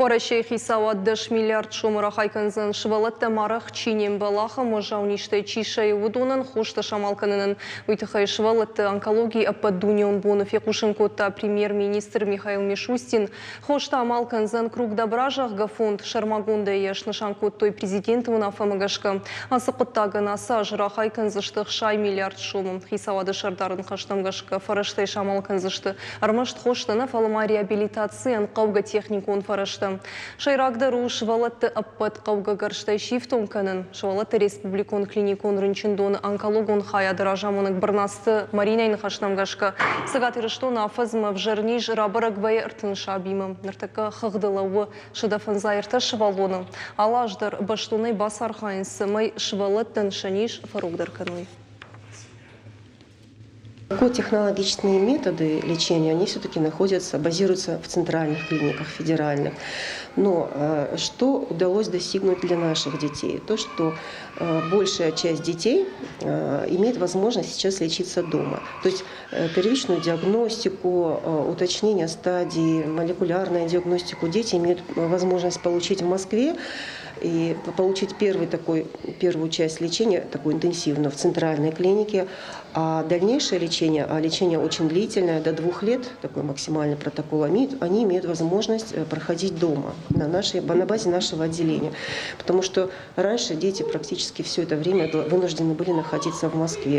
Поращей хисават 10 миллиард шумыра хайканзын швалатта марах чинем балаха можауниште чишай удунан хошта шамалканын уйтыхай швалатты онкологии аппадунион бонов якушенкотта премьер-министр Михаил Мишустин хошта амалканзын круг дображах гафонд шармагунда яшнышанкоттой президент мунафамагашка асықыттағы наса жыра хайканзыштық шай миллиард шумым хисавады шардарын хаштамгашка фараштай шамалканзышты армашт хоштана фалыма реабилитациян қауға техникон фарашты. Шайрагдару швалатты аппат қауға гарштай шифтон канын. Швалатты республикон клиникон рынчындон онкологон хая дыражамонық бірнасты Маринайны хаштамгашка. Сагат ирыштон афазма в жарниж рабарак бай ыртын шабимым. Ныртака хығдылауы шыдафанзайырта швалоны. Алаждар баштуны басар хайынсы май швалаттын шаниш фаругдар каной. Технологичные методы лечения, они все-таки базируются в центральных клиниках, федеральных. Но что удалось достигнуть для наших детей? То, что большая часть детей имеет возможность сейчас лечиться дома. То есть первичную диагностику, уточнение стадии, молекулярную диагностику дети имеют возможность получить в Москве и получить первую часть лечения, такую интенсивную, в центральной клинике. А дальнейшее лечение очень длительное, до 2 лет, такой максимальный протокол, они имеют возможность проходить дома, на базе нашего отделения. Потому что раньше дети практически все это время вынуждены были находиться в Москве.